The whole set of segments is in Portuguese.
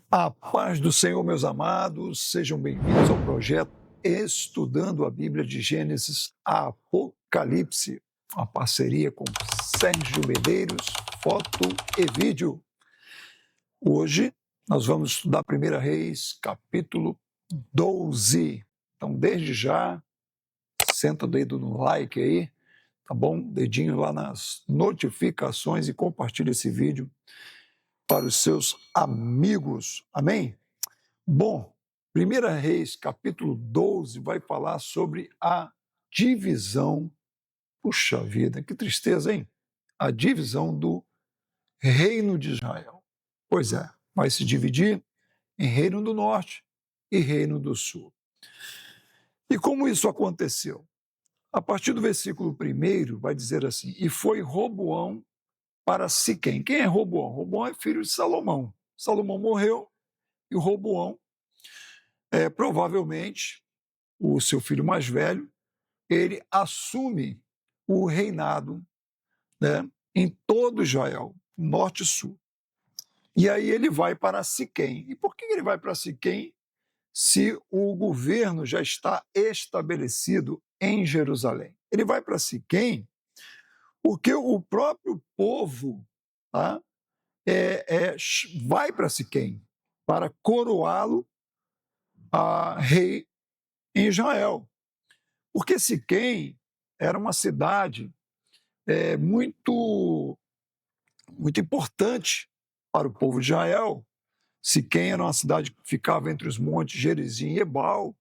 A paz do Senhor, meus amados, sejam bem-vindos ao projeto Estudando a Bíblia de Gênesis a Apocalipse, uma parceria com Sérgio Medeiros, foto e vídeo. Hoje nós vamos estudar 1 Reis, capítulo 12. Então, desde já, senta o dedo no like aí, tá bom? Dedinho lá nas notificações e compartilha esse vídeo para os seus amigos. Amém? Bom, 1 Reis, capítulo 12, vai falar sobre a divisão. Puxa vida, que tristeza, hein? A divisão do reino de Israel. Pois é, vai se dividir em reino do norte e reino do sul. E como isso aconteceu? A partir do versículo 1 vai dizer assim: e foi Roboão para Siquém. Quem é Roboão? Roboão é filho de Salomão. Salomão morreu e o Roboão, provavelmente, o seu filho mais velho, ele assume o reinado, né, em todo Israel, norte e sul. E aí ele vai para Siquém. E por que ele vai para Siquém se o governo já está estabelecido em Jerusalém? Ele vai para Siquém porque o próprio povo, tá, vai para Siquém para coroá-lo a rei em Israel. Porque Siquém era uma cidade muito, muito importante para o povo de Israel. Siquém era uma cidade que ficava entre os montes Gerizim e Ebal.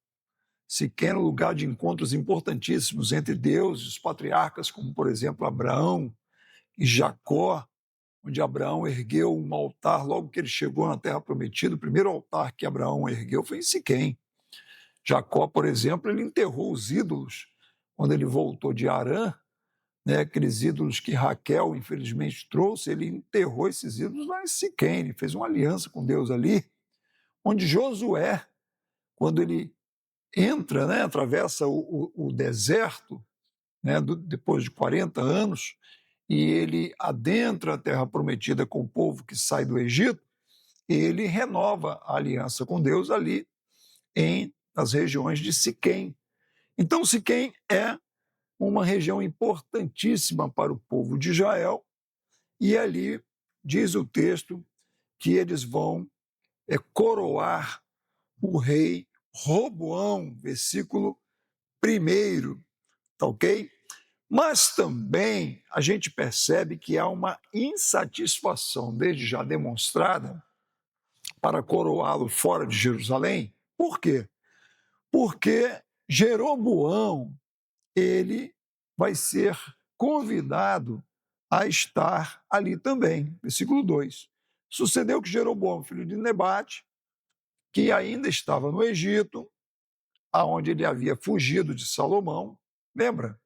Siquém era um lugar de encontros importantíssimos entre Deus e os patriarcas, como, por exemplo, Abraão e Jacó, onde Abraão ergueu um altar logo que ele chegou na Terra Prometida. O primeiro altar que Abraão ergueu foi em Siquém. Jacó, por exemplo, ele enterrou os ídolos quando ele voltou de Harã, né, aqueles ídolos que Raquel, infelizmente, trouxe. Ele enterrou esses ídolos lá em Siquém. Ele fez uma aliança com Deus ali, onde Josué, quando ele entra, né, atravessa o deserto, né, depois de 40 anos, e ele adentra a Terra Prometida com o povo que sai do Egito, ele renova a aliança com Deus ali nas regiões de Siquém. Então, Siquém é uma região importantíssima para o povo de Israel, e ali diz o texto que eles vão coroar o rei Roboão, versículo 1, tá ok? Mas também a gente percebe que há uma insatisfação desde já demonstrada para coroá-lo fora de Jerusalém. Por quê? Porque Jeroboão, ele vai ser convidado a estar ali também. Versículo 2. Sucedeu que Jeroboão, filho de Nebate, que ainda estava no Egito, aonde ele havia fugido de Salomão, lembra?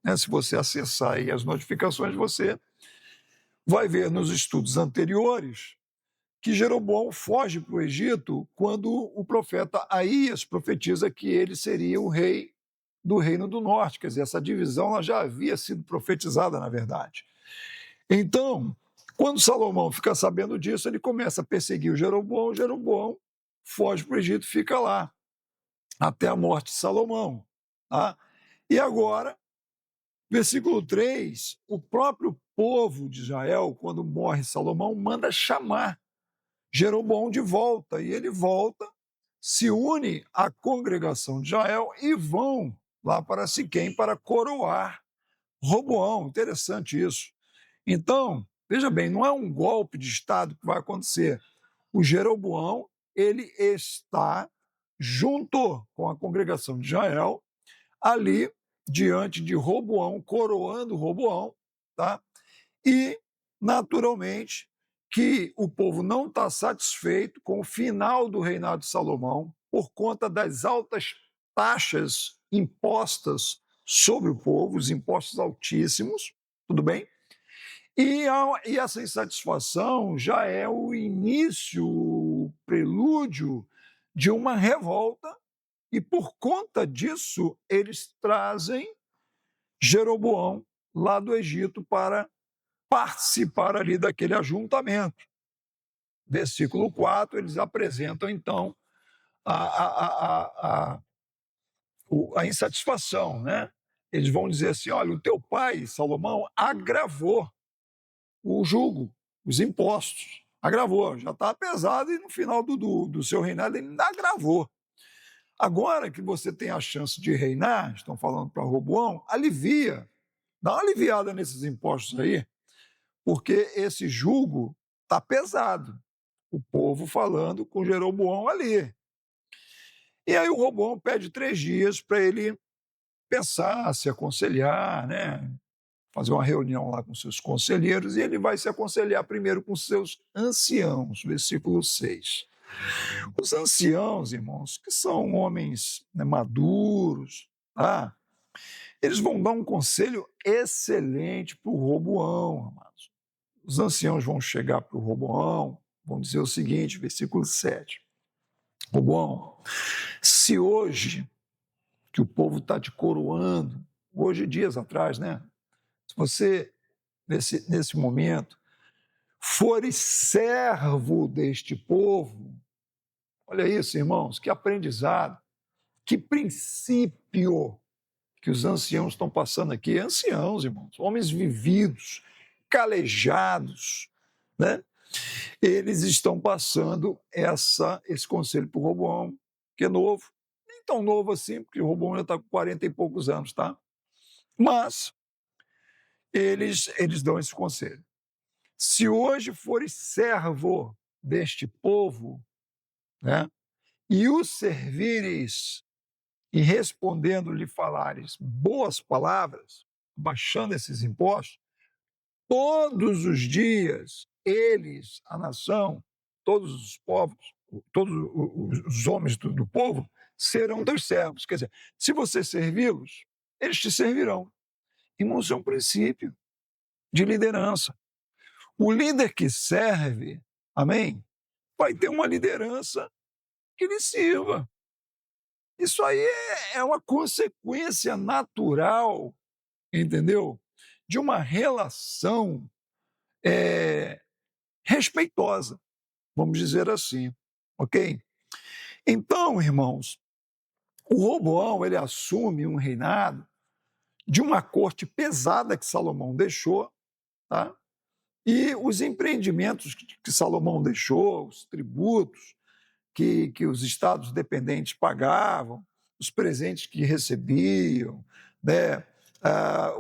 Né? Se você acessar aí as notificações, você vai ver nos estudos anteriores que Jeroboão foge para o Egito quando o profeta Aías profetiza que ele seria o rei do Reino do Norte. Quer dizer, essa divisão ela já havia sido profetizada, na verdade. Então, quando Salomão fica sabendo disso, ele começa a perseguir o Jeroboão foge para o Egito e fica lá, até a morte de Salomão. Tá? E agora, versículo 3, o próprio povo de Israel, quando morre Salomão, manda chamar Jeroboão de volta, e ele volta, se une à congregação de Israel e vão lá para Siquém para coroar Roboão. Interessante isso. Então, veja bem, não é um golpe de Estado que vai acontecer. O Jeroboão, ele está junto com a congregação de Israel, ali diante de Roboão, coroando Roboão, tá? E, naturalmente, que o povo não está satisfeito com o final do reinado de Salomão por conta das altas taxas impostas sobre o povo, os impostos altíssimos, tudo bem? E essa insatisfação já é o início, o prelúdio de uma revolta, e por conta disso eles trazem Jeroboão lá do Egito para participar ali daquele ajuntamento. versículo 4, eles apresentam, então, a, a, a, a, a insatisfação, né? Eles vão dizer assim: olha, o teu pai, Salomão, agravou o jugo, os impostos. Agravou, já está pesado e no final do seu reinado ele ainda agravou. Agora que você tem a chance de reinar, estão falando para Roboão, alivia, dá uma aliviada nesses impostos aí, porque esse jugo está pesado. O povo falando com Jeroboão ali. E aí o Roboão pede 3 dias para ele pensar, se aconselhar, né? Fazer uma reunião lá com seus conselheiros, e ele vai se aconselhar primeiro com seus anciãos, versículo 6. Os anciãos, irmãos, que são homens, né, maduros, tá? Eles vão dar um conselho excelente para o Roboão, amados. Os anciãos vão chegar para o Roboão, vão dizer o seguinte, versículo 7. Roboão, se hoje que o povo está te coroando, hoje, dias atrás, né? Se você, nesse momento, fores servo deste povo, olha isso, irmãos, que aprendizado, que princípio que os anciãos estão passando aqui. Anciãos, irmãos, homens vividos, calejados, né? Eles estão passando esse conselho para o Roboão, que é novo, nem tão novo assim, porque o Roboão já está com 40 e poucos anos, tá? Mas eles dão esse conselho. Se hoje fores servo deste povo, né, e o servires e respondendo-lhe falares boas palavras, baixando esses impostos, todos os dias eles, a nação, todos os povos, todos os homens do povo, serão teus servos. Quer dizer, se você servi-los, eles te servirão. Irmãos, isso é um princípio de liderança. O líder que serve, amém, vai ter uma liderança que lhe sirva. Isso aí é uma consequência natural, entendeu? De uma relação respeitosa, vamos dizer assim, ok? Então, irmãos, o Roboão ele assume um reinado de uma corte pesada que Salomão deixou, tá? E os empreendimentos que Salomão deixou, os tributos que os estados dependentes pagavam, os presentes que recebiam, né?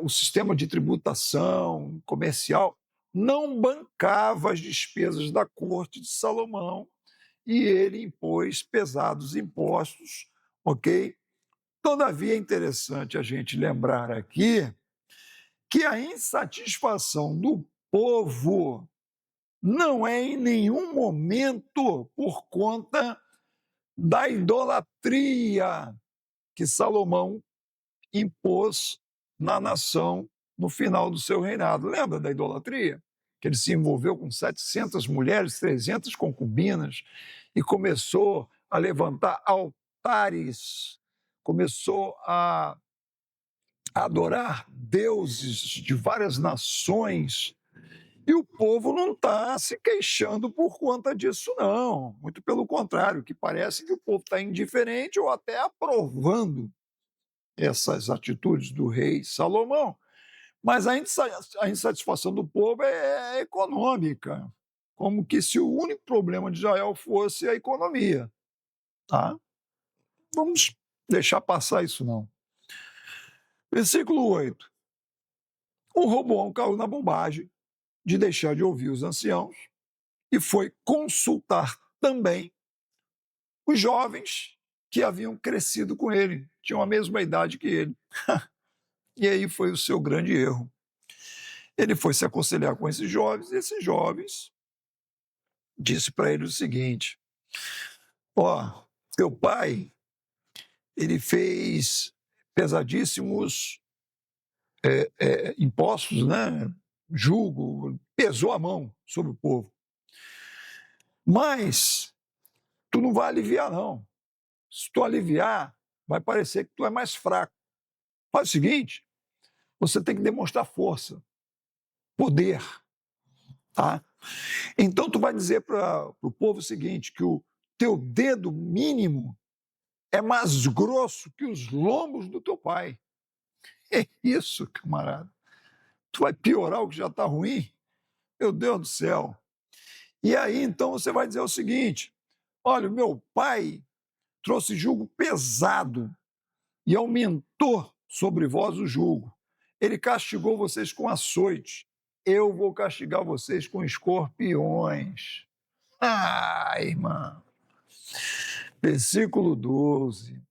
O sistema de tributação comercial não bancava as despesas da corte de Salomão e ele impôs pesados impostos, ok? Todavia, é interessante a gente lembrar aqui que a insatisfação do povo não é em nenhum momento por conta da idolatria que Salomão impôs na nação no final do seu reinado. Lembra da idolatria? Que ele se envolveu com 700 mulheres, 300 concubinas e começou a levantar altares, começou a adorar deuses de várias nações. E o povo não está se queixando por conta disso, não. Muito pelo contrário, que parece que o povo está indiferente ou até aprovando essas atitudes do rei Salomão. Mas a insatisfação do povo é econômica, como que se o único problema de Israel fosse a economia. Tá? Vamos deixar passar isso, não. Versículo 8. O Roboão caiu na bobagem de deixar de ouvir os anciãos e foi consultar também os jovens que haviam crescido com ele, tinham a mesma idade que ele. E aí foi o seu grande erro. Ele foi se aconselhar com esses jovens, e esses jovens disse para ele o seguinte: ó, teu pai, ele fez pesadíssimos impostos, né? Jugo, pesou a mão sobre o povo. Mas tu não vai aliviar, não. Se tu aliviar, vai parecer que tu é mais fraco. Faz o seguinte, você tem que demonstrar força, poder, tá? Então tu vai dizer para o povo o seguinte, que o teu dedo mínimo é mais grosso que os lombos do teu pai. É isso, camarada. Tu vai piorar o que já está ruim? Meu Deus do céu. E aí, então, você vai dizer o seguinte, olha, o meu pai trouxe jugo pesado e aumentou sobre vós o jugo. Ele castigou vocês com açoite. Eu vou castigar vocês com escorpiões. Ah, irmão. Versículo 12.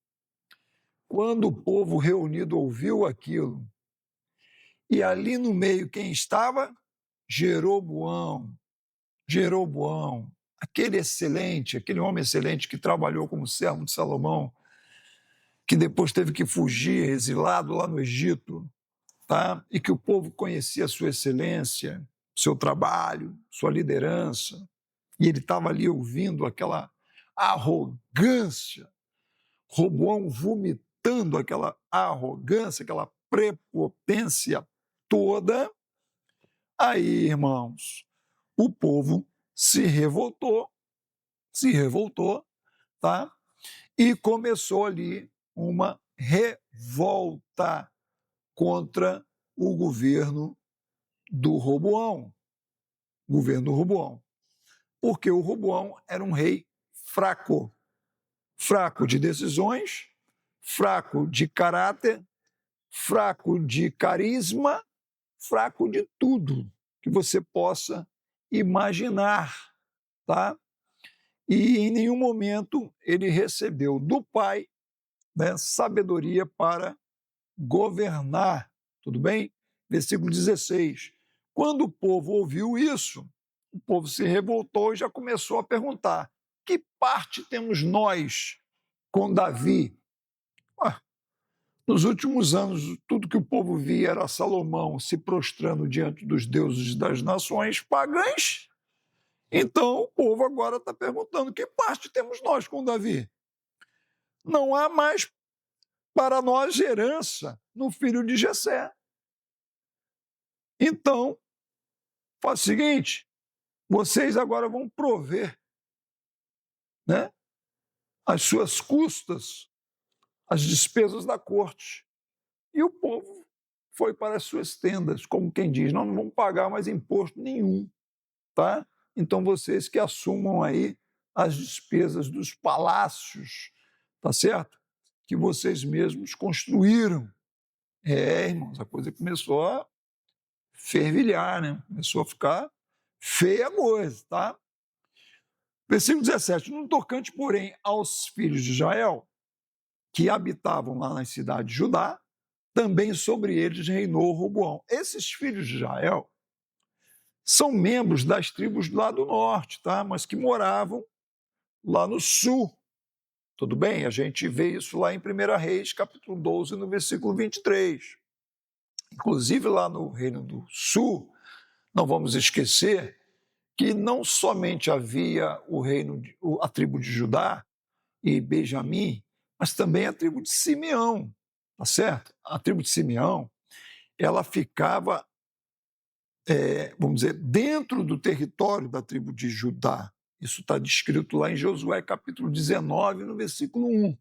Quando o povo reunido ouviu aquilo, e ali no meio quem estava? Jeroboão. Jeroboão, aquele excelente, aquele homem excelente que trabalhou como servo de Salomão, que depois teve que fugir, exilado lá no Egito, tá? E que o povo conhecia a sua excelência, seu trabalho, sua liderança, e ele estava ali ouvindo aquela arrogância, Roboão vomitando aquela arrogância, aquela prepotência toda. Aí, irmãos, o povo se revoltou, tá? E começou ali uma revolta contra o governo do Roboão, porque o Roboão era um rei fraco, fraco de decisões, fraco de caráter, fraco de carisma, fraco de tudo que você possa imaginar, tá? E em nenhum momento ele recebeu do pai, né, sabedoria para governar, tudo bem? Versículo 16. Quando o povo ouviu isso, o povo se revoltou e já começou a perguntar: que parte temos nós com Davi? Ué, nos últimos anos, tudo que o povo via era Salomão se prostrando diante dos deuses das nações pagãs. Então, o povo agora está perguntando: que parte temos nós com Davi? Não há mais para nós herança no filho de Jessé. Então, faz o seguinte, vocês agora vão prover, né, as suas custas, as despesas da corte. E o povo foi para as suas tendas, como quem diz, nós não vamos pagar mais imposto nenhum, tá? Então vocês que assumam aí as despesas dos palácios, tá certo? Que vocês mesmos construíram. Irmãos, a coisa começou a fervilhar, né? Começou a ficar feia a coisa, tá? Versículo 17. No tocante, porém, aos filhos de Israel, que habitavam lá na cidade de Judá, também sobre eles reinou Roboão. Esses filhos de Israel são membros das tribos lá do norte, tá? Mas que moravam lá no sul. Tudo bem? A gente vê isso lá em 1 Reis, capítulo 12, no versículo 23. Inclusive lá no Reino do Sul, não vamos esquecer que não somente havia a tribo de Judá e Benjamim, mas também a tribo de Simeão, tá certo? A tribo de Simeão, ela ficava, vamos dizer, dentro do território da tribo de Judá. Isso está descrito lá em Josué, capítulo 19, no versículo 1.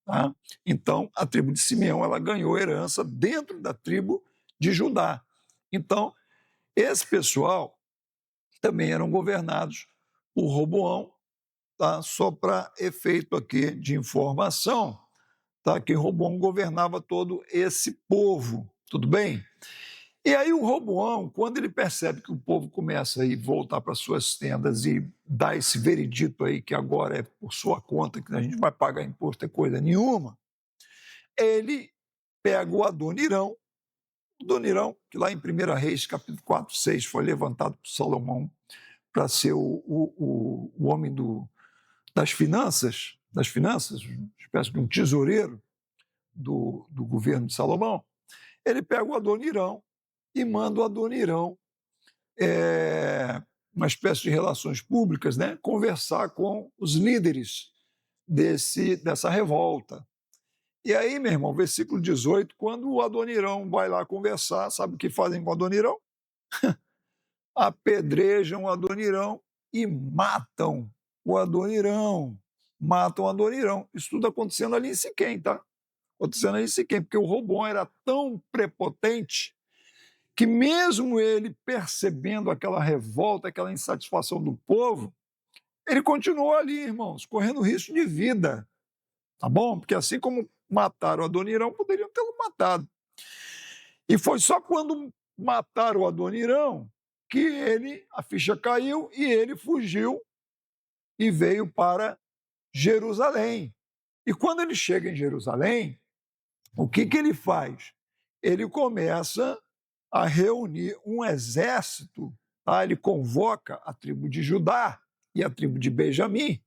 Tá? Então, a tribo de Simeão ela ganhou herança dentro da tribo de Judá. Então, esse pessoal também eram governados por Roboão, tá? Só para efeito aqui de informação, tá? Que Roboão governava todo esse povo, tudo bem? E aí o Roboão, quando ele percebe que o povo começa a voltar para suas tendas e dar esse veredito aí que agora é por sua conta, que a gente vai pagar imposto é coisa nenhuma, ele pega o Adonirão, que lá em 1 Reis, capítulo 4, 6, foi levantado por Salomão para ser o homem das finanças, uma espécie de um tesoureiro do governo de Salomão. Ele pega o Adonirão e manda o Adonirão, uma espécie de relações públicas, né, conversar com os líderes dessa revolta. E aí, meu irmão, versículo 18, quando o Adonirão vai lá conversar, sabe o que fazem com o Adonirão? apedrejam Adonirão e matam o Adonirão. Matam Adonirão. Isso tudo acontecendo ali em Siquém, tá? Acontecendo ali em Siquém, porque o Roboão era tão prepotente que mesmo ele percebendo aquela revolta, aquela insatisfação do povo, ele continuou ali, irmãos, correndo risco de vida, tá bom? Porque assim como mataram Adonirão, poderiam tê-lo matado. E foi só quando mataram o Adonirão que a ficha caiu e ele fugiu e veio para Jerusalém. E quando ele chega em Jerusalém, o que ele faz? Ele começa a reunir um exército, tá? Ele convoca a tribo de Judá e a tribo de Benjamim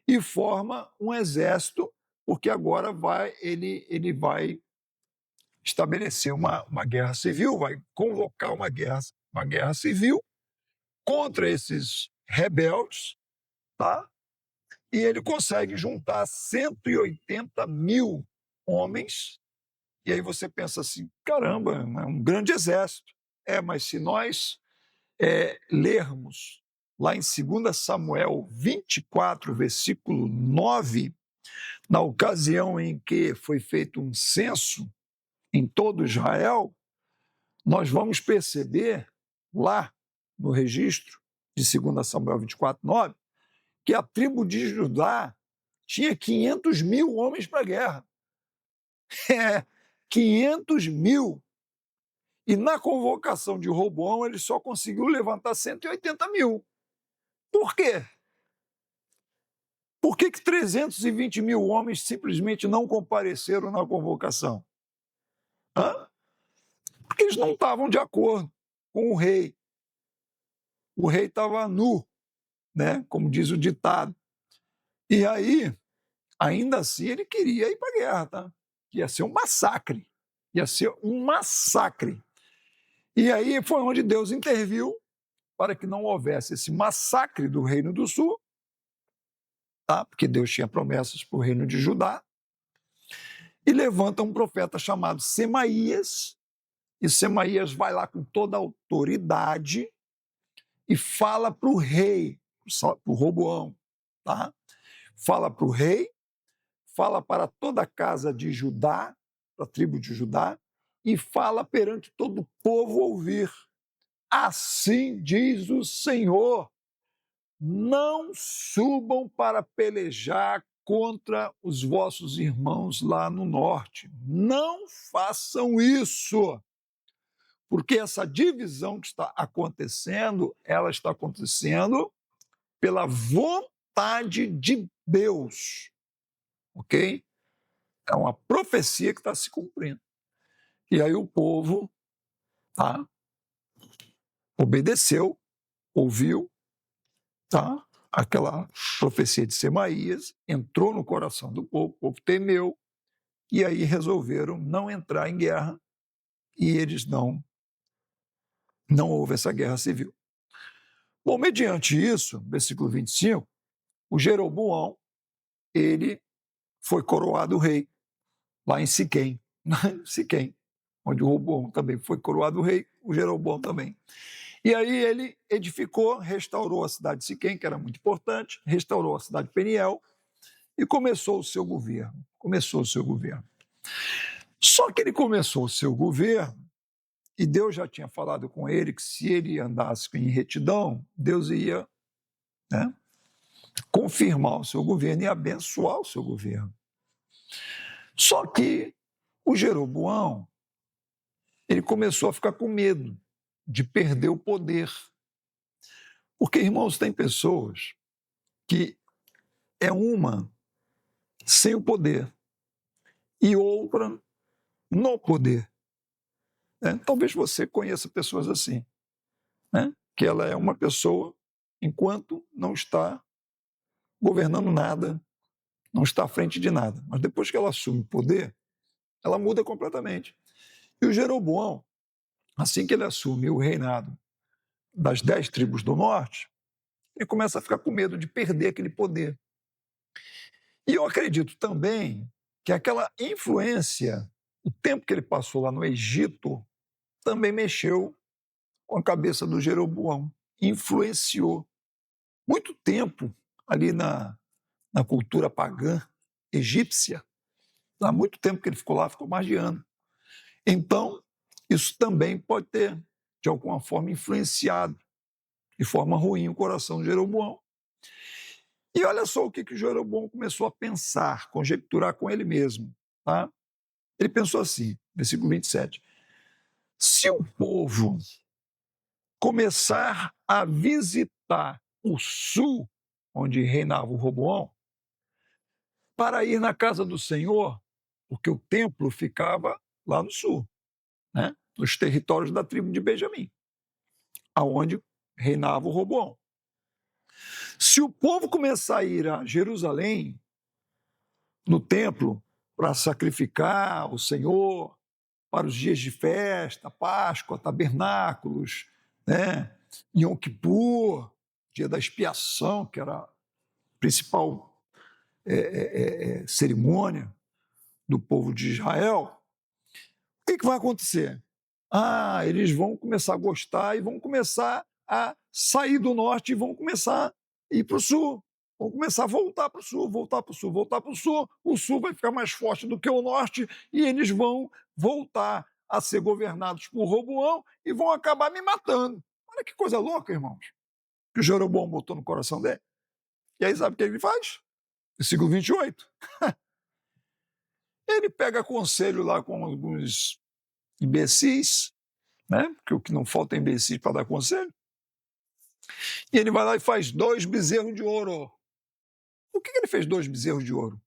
e forma um exército, porque agora ele vai estabelecer uma guerra civil, vai convocar uma guerra civil contra esses rebeldes, tá? E ele consegue juntar 180 mil homens. E aí você pensa assim, caramba, é um grande exército. Mas se nós lermos lá em 2 Samuel 24, versículo 9, na ocasião em que foi feito um censo em todo Israel, nós vamos perceber lá no registro de 2 Samuel 24, 9, que a tribo de Judá tinha 500 mil homens para a guerra. 500 mil. E na convocação de Roboão, ele só conseguiu levantar 180 mil. Por quê? Por que 320 mil homens simplesmente não compareceram na convocação? Porque eles não estavam de acordo com o rei. O rei estava nu, né? Como diz o ditado. E aí, ainda assim, ele queria ir para a guerra, tá? Ia ser um massacre. Ia ser um massacre. E aí foi onde Deus interviu para que não houvesse esse massacre do Reino do Sul, tá? Porque Deus tinha promessas para o Reino de Judá, e levanta um profeta chamado Semaías, e Semaías vai lá com toda a autoridade e fala para o rei, para o Roboão, tá? Fala para o rei, fala para toda a casa de Judá, para a tribo de Judá, e fala perante todo o povo ouvir. Assim diz o Senhor, não subam para pelejar contra os vossos irmãos lá no norte. Não façam isso, porque essa divisão que está acontecendo, ela está acontecendo pela vontade de Deus, ok? É uma profecia que está se cumprindo. E aí o povo, tá, obedeceu, ouviu, tá, aquela profecia de Semaías, entrou no coração do povo, o povo temeu, e aí resolveram não entrar em guerra, e eles não houve essa guerra civil. Bom, mediante isso, versículo 25, o Jeroboão, ele foi coroado rei, lá em Siquém, Siquém, onde o Roboão também foi coroado rei, o Jeroboão também. E aí ele edificou, restaurou a cidade de Siquém, que era muito importante, restaurou a cidade de Peniel e começou o seu governo. Só que ele começou o seu governo e Deus já tinha falado com ele que se ele andasse em retidão, Deus ia, né, confirmar o seu governo e abençoar o seu governo. Só que o Jeroboão, ele começou a ficar com medo de perder o poder. Porque, irmãos, tem pessoas que é uma sem o poder e outra no poder. Talvez você conheça pessoas assim, né? Que ela é uma pessoa enquanto não está governando nada, não está à frente de nada. Mas depois que ela assume o poder, ela muda completamente. E o Jeroboão, assim que ele assume o reinado das 10 tribos do norte, ele começa a ficar com medo de perder aquele poder. E eu acredito também que aquela influência, o tempo que ele passou lá no Egito, também mexeu com a cabeça do Jeroboão, influenciou muito tempo ali na cultura pagã egípcia. Há muito tempo que ele ficou lá, ficou mais de ano. Então, isso também pode ter, de alguma forma, influenciado de forma ruim o coração de Jeroboão. E olha só o que Jeroboão começou a pensar, conjecturar com ele mesmo. Tá? Ele pensou assim, versículo 27, se o povo começar a visitar o sul, onde reinava o Roboão, para ir na casa do Senhor, porque o templo ficava lá no sul, né? Nos territórios da tribo de Benjamim, aonde reinava o Roboão. Se o povo começar a ir a Jerusalém, no templo, para sacrificar o Senhor, para os dias de festa, Páscoa, tabernáculos, né? Yom Kippur, dia da expiação, que era a principal cerimônia do povo de Israel, o que vai acontecer? Eles vão começar a gostar e vão começar a sair do norte e vão começar a ir para o sul. Vão começar a voltar para o sul, voltar para o sul, voltar para o sul. O sul vai ficar mais forte do que o norte e eles vão voltar a ser governados por Roboão e vão acabar me matando. Olha que coisa louca, irmãos, que o Jeroboão botou no coração dele. E aí sabe o que ele faz? Versículo 28. Ele pega conselho lá com alguns imbecis, né? Porque o que não falta é imbecis para dar conselho. E ele vai lá e faz 2 bezerros de ouro. Por que ele fez 2 bezerros de ouro?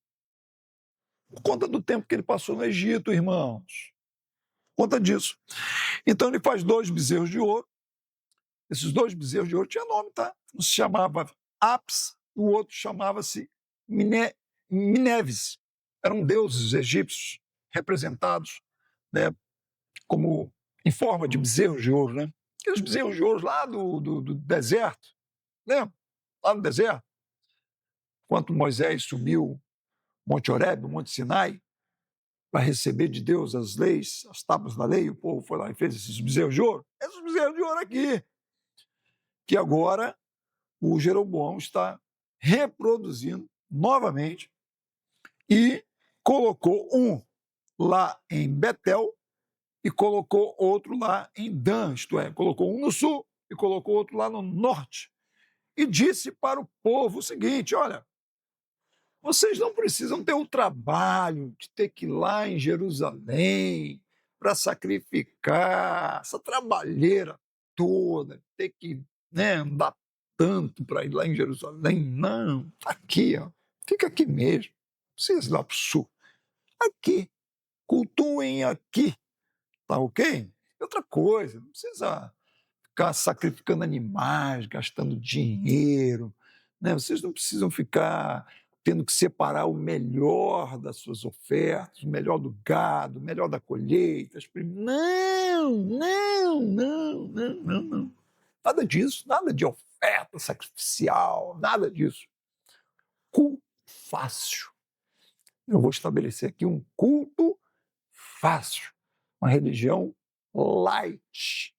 Por conta do tempo que ele passou no Egito, irmãos. Por conta disso. Então ele faz 2 bezerros de ouro. Esses 2 bezerros de ouro tinham nome, tá? Um se chamava Apis, o outro chamava-se Mineves. Eram deuses egípcios representados, né, como em forma de bezerros de ouro, né? Aqueles bezerros de ouro lá do deserto, lembra? Lá no deserto. Quando Moisés subiu Monte Horebe, Monte Sinai, para receber de Deus as leis, as tábuas da lei, o povo foi lá e fez esses bezerros de ouro. Esses bezerros de ouro aqui, que agora o Jeroboão está reproduzindo novamente e colocou um lá em Betel e colocou outro lá em Dan, isto é, colocou um no sul e colocou outro lá no norte. E disse para o povo o seguinte, olha, vocês não precisam ter o trabalho de ter que ir lá em Jerusalém para sacrificar, essa trabalheira toda, ter que, né, andar tanto para ir lá em Jerusalém. Não, tá aqui, ó, fica aqui mesmo, não precisa ir lá para o sul. Aqui, cultuem aqui, tá ok? Outra coisa, não precisa ficar sacrificando animais, gastando dinheiro, né? Vocês não precisam ficar tendo que separar o melhor das suas ofertas, o melhor do gado, o melhor da colheita. Não. Nada disso, nada de oferta sacrificial, nada disso. Culto fácil. Eu vou estabelecer aqui um culto fácil, uma religião light,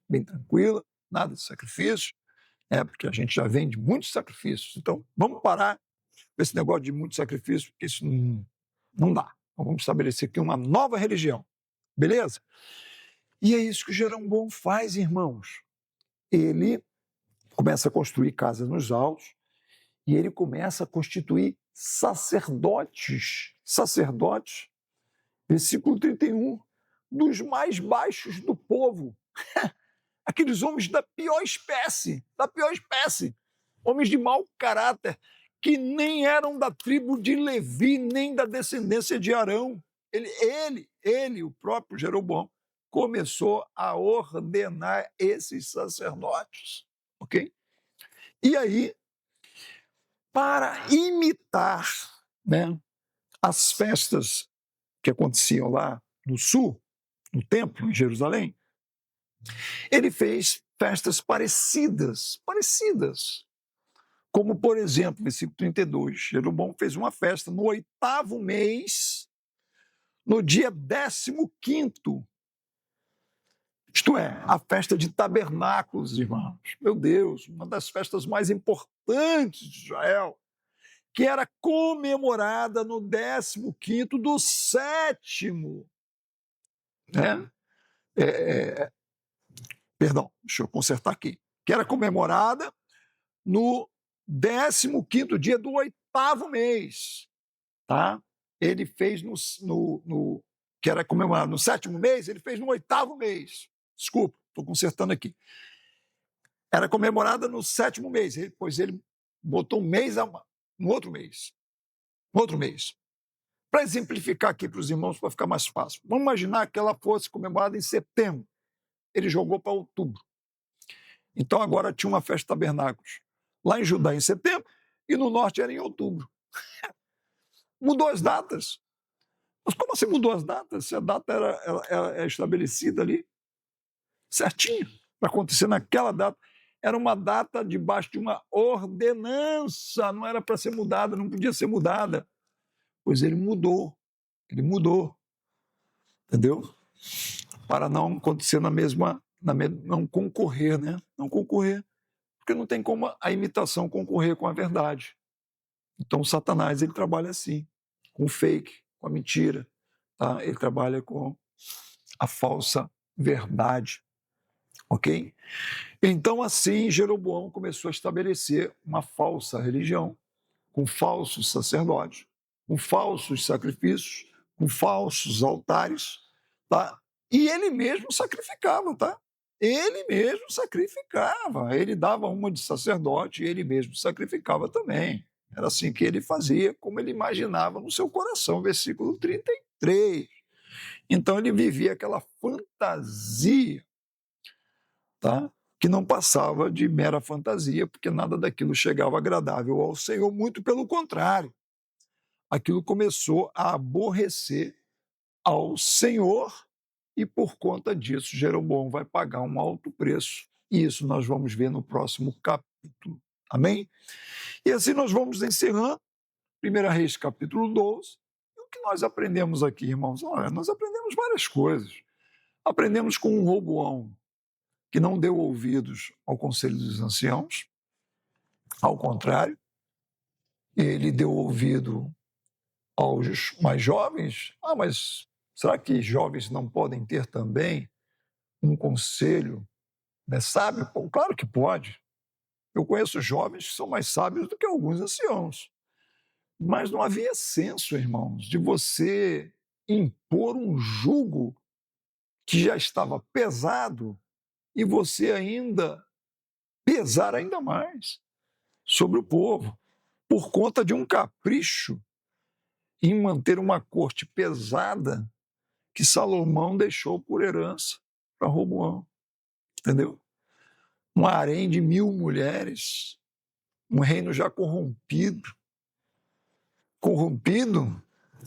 bem tranquila, nada de sacrifício, porque a gente já vem de muitos sacrifícios. Então, vamos parar com esse negócio de muito sacrifício, porque isso não dá. Então, vamos estabelecer aqui uma nova religião, beleza? E é isso que o Jeroboão faz, irmãos. Ele começa a construir casas nos altos e ele começa a constituir sacerdotes, versículo 31, dos mais baixos do povo. Aqueles homens da pior espécie, homens de mau caráter, que nem eram da tribo de Levi, nem da descendência de Arão. Ele, o próprio Jeroboão, começou a ordenar esses sacerdotes, ok? E aí, para imitar, né, as festas que aconteciam lá no sul, no templo, em Jerusalém, ele fez festas parecidas. Como, por exemplo, versículo 32, Jeroboão fez uma festa no 8º mês, no dia 15º, Isto é, a festa de tabernáculos, irmãos. Meu Deus, uma das festas mais importantes de Israel, que era comemorada no 15º do 7º, né? Perdão, deixa eu consertar aqui. Que era comemorada no 15º dia do 8º mês, tá? Ele fez que era comemorado no 7º mês, ele fez no 8º mês. Desculpa, estou consertando aqui. Era comemorada no 7º mês, pois ele botou um mês no outro mês. No outro mês. Para exemplificar aqui para os irmãos, para ficar mais fácil. Vamos imaginar que ela fosse comemorada em setembro. Ele jogou para outubro. Então agora tinha uma festa de tabernáculos. Lá em Judá em setembro e no norte era em outubro. Mudou as datas. Mas como assim mudou as datas? Se a data era estabelecida ali, certinho, para acontecer naquela data. Era uma data debaixo de uma ordenança, não era para ser mudada, não podia ser mudada. Pois ele mudou, entendeu? Para não acontecer não concorrer, né? Não concorrer, porque não tem como a imitação concorrer com a verdade. Então, Satanás, ele trabalha assim, com o fake, com a mentira, tá? Ele trabalha com a falsa verdade, ok? Então, assim, Jeroboão começou a estabelecer uma falsa religião, com falsos sacerdotes, com falsos sacrifícios, com falsos altares, tá? E ele mesmo sacrificava, tá? Ele mesmo sacrificava. Ele dava uma de sacerdote e ele mesmo sacrificava também. Era assim que ele fazia, como ele imaginava no seu coração, versículo 33. Então ele vivia aquela fantasia, tá? Que não passava de mera fantasia, porque nada daquilo chegava agradável ao Senhor, muito pelo contrário. Aquilo começou a aborrecer ao Senhor e, por conta disso, Jeroboão vai pagar um alto preço. E isso nós vamos ver no próximo capítulo. Amém? E assim nós vamos encerrando 1 Reis, capítulo 12. E o que nós aprendemos aqui, irmãos? Olha, nós aprendemos várias coisas. Aprendemos com um Roboão que não deu ouvidos ao conselho dos anciãos. Ao contrário, ele deu ouvido aos mais jovens. Mas será que jovens não podem ter também um conselho, né, sábio? Pô, claro que pode. Eu conheço jovens que são mais sábios do que alguns anciãos. Mas não havia senso, irmãos, de você impor um jugo que já estava pesado e você ainda pesar ainda mais sobre o povo, por conta de um capricho em manter uma corte pesada que Salomão deixou por herança para Roboão, entendeu? Um harém de 1000 mulheres, um reino já corrompido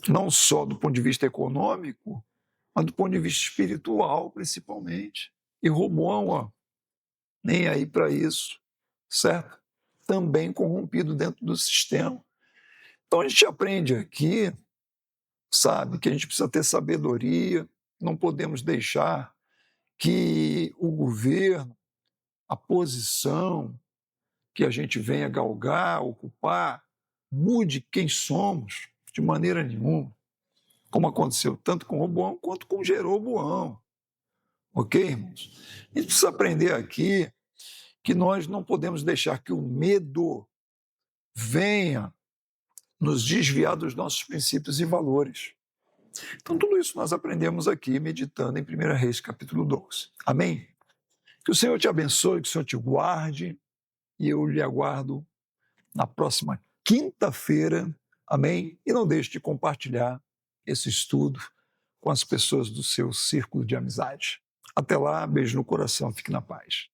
não só do ponto de vista econômico, mas do ponto de vista espiritual, principalmente. E Roboão, ó, nem aí para isso, certo? Também corrompido dentro do sistema. Então a gente aprende aqui, sabe, que a gente precisa ter sabedoria, não podemos deixar que o governo, a posição que a gente venha galgar, ocupar, mude quem somos de maneira nenhuma, como aconteceu tanto com Roboão quanto com Jeroboão. Ok, irmãos? A gente precisa aprender aqui que nós não podemos deixar que o medo venha nos desviar dos nossos princípios e valores. Então, tudo isso nós aprendemos aqui, meditando em 1 Reis, capítulo 12. Amém? Que o Senhor te abençoe, que o Senhor te guarde, e eu lhe aguardo na próxima quinta-feira. Amém? E não deixe de compartilhar esse estudo com as pessoas do seu círculo de amizade. Até lá, beijo no coração, fique na paz.